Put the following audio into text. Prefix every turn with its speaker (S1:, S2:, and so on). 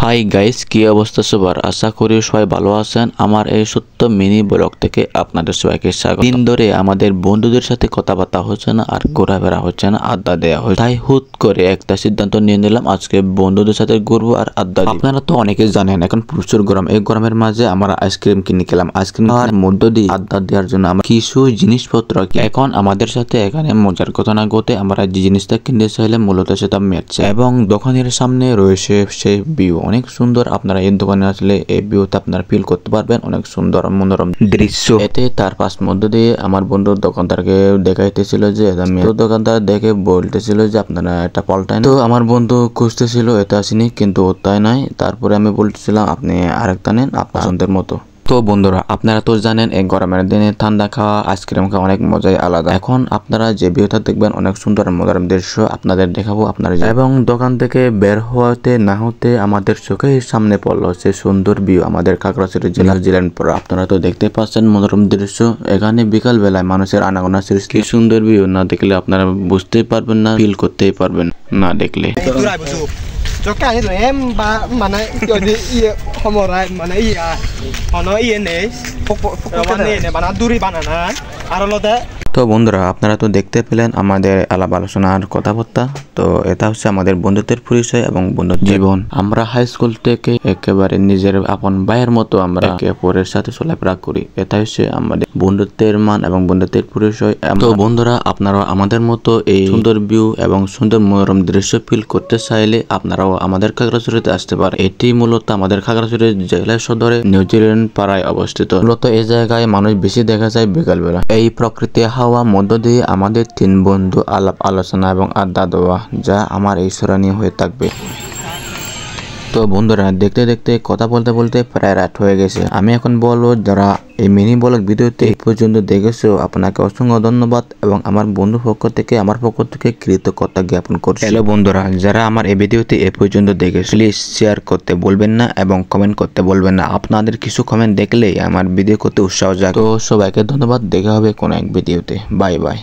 S1: Hi guys, কি অবস্থা সবার? আশা করি সবাই ভালো আছেন। আমার এই ছোট্ট মিনি ব্লগ থেকে আপনাদের সবাইকে স্বাগত। দিন ধরে আমাদের বন্ধুদের সাথে কথাবার্তা হচ্ছে না, আর ঘোরাফেরা হচ্ছে না, আড্ডা দেওয়া হচ্ছে। তাই হুট করে একটা সিদ্ধান্ত নিয়ে নিলাম, আজকে বন্ধুদের সাথে ঘুরবো আর আড্ডা দিব। আপনারা তো অনেকে জানেন এখন প্রচুর গরম। এই গরমের মাঝে আমরা আইসক্রিম কিনে খেলাম। আইসক্রিম খাওয়ার মধ্য দিয়ে আড্ডা দেওয়ার জন্য আমরা কিছু জিনিসপত্র এখন আমাদের সাথে এখানে মজার ঘটনা ঘটে। আমরা যে জিনিসটা কিনতে চাইলে মূলত সেটা মেটছে, এবং দোকানের সামনে রয়েছে সেই ভিউ অনেক সুন্দর। আপনারা এই দোকানে আসলে এই ভিউতে আপনারা ফিল করতে পারবেন অনেক সুন্দর মনোরম দৃশ্য। এতে তার পাশ মধ্য দিয়ে আমার বন্ধুর দোকানদারকে দেখাইতেছিল যে দোকানদার দেখে বলতেছিল যে আপনারা এটা পাল্টায়। তো আমার বন্ধু খুঁজতেছিল, এটা আসেনি কিন্তু তাই নাই। তারপরে আমি বলতেছিলাম আপনি আরেকটা নেন আপনার পছন্দের মতো। তো বন্ধুরা, আপনারা তো জানেন এই গরমের দিনে ঠান্ডা খাওয়া, আইসক্রিম খাওয়া অনেক মজাই আলাদা। এখন আপনারা যে ভিউটা দেখবেন অনেক সুন্দর মনোরম দৃশ্য আপনাদের দেখাবো আপনারা। এবং দোকান থেকে বের হওয়াতে না হতে আমাদের চোখের সামনে পড়লো সে সুন্দর ভিউ আমাদের খাগড়াছড়ি জেলার জিলানপুর। আপনারা তো দেখতে পাচ্ছেন মনোরম দৃশ্য। এখানে বিকাল বেলায় মানুষের আনাগোনা সৃষ্টি। সুন্দর ভিউ না দেখলে আপনারা বুঝতেই পারবেন না, ফিল করতেই পারবেন না দেখলে।
S2: cho cái rồi em ba mà này rồi đi không một này mà này họ nói này phục này mà nó duri banana আর হলো
S1: তো বন্ধুরা, আপনারা তো দেখতে পেলেন আমাদের আলাপ আলোচনার কথাবার্তা। তো এটা হচ্ছে আমাদের বন্ধুত্বের পরিচয় এবং বন্ধুত্ব জীবন। আমরা হাই স্কুল থেকে একেবারে নিজের আপন ভাইয়ের মতো আমরা একে অপরের সাথে চলাফেরা করি। এটা হচ্ছে আমাদের বন্ধুত্বের মান এবং বন্ধুত্বের পরিচয়। তো বন্ধুরা, আপনারা আমাদের মতো এই সুন্দর ভিউ এবং সুন্দর মনোরম দৃশ্য ফিল করতে চাইলে আপনারাও আমাদের খাগড়াছড়িতে আসতে পারেন। এটি মূলত আমাদের খাগড়াছড়ি জেলা সদরে নিউজিল্যান্ড পাড়ায় অবস্থিত। মূলত এই জায়গায় মানুষ বেশি দেখা যায় বিকালবেলা। এই প্রকৃতি হাওয়া মধ্য দিয়ে আমাদের তিন বন্ধু আলাপ আলোচনা এবং আড্ডা দেওয়া, যা আমার এই স্মরণীয় হয়ে থাকবে। তো বন্ধুরা, দেখতে দেখতে কথা বলতে বলতে প্রায় রাত হয়ে গেছে। আমি এখন বলবো, যারা এই মিনি ব্লগ ভিডিওতে এই পর্যন্ত দেখেছো আপনাকে অসংখ্য ধন্যবাদ, এবং আমার বন্ধুর পক্ষ থেকে আমার পক্ষ থেকে কৃতজ্ঞতা জ্ঞাপন করছি। হ্যালো বন্ধুরা, যারা আমার এই ভিডিওতে এ পর্যন্ত দেখেছো প্লিজ শেয়ার করতে বলবেন না এবং কমেন্ট করতে বলবেন না। আপনাদের কিছু কমেন্ট দেখলেই আমার ভিডিও করতে উৎসাহ জাগে। তো সবাইকে ধন্যবাদ, দেখা হবে কোনো এক ভিডিওতে। Bye bye.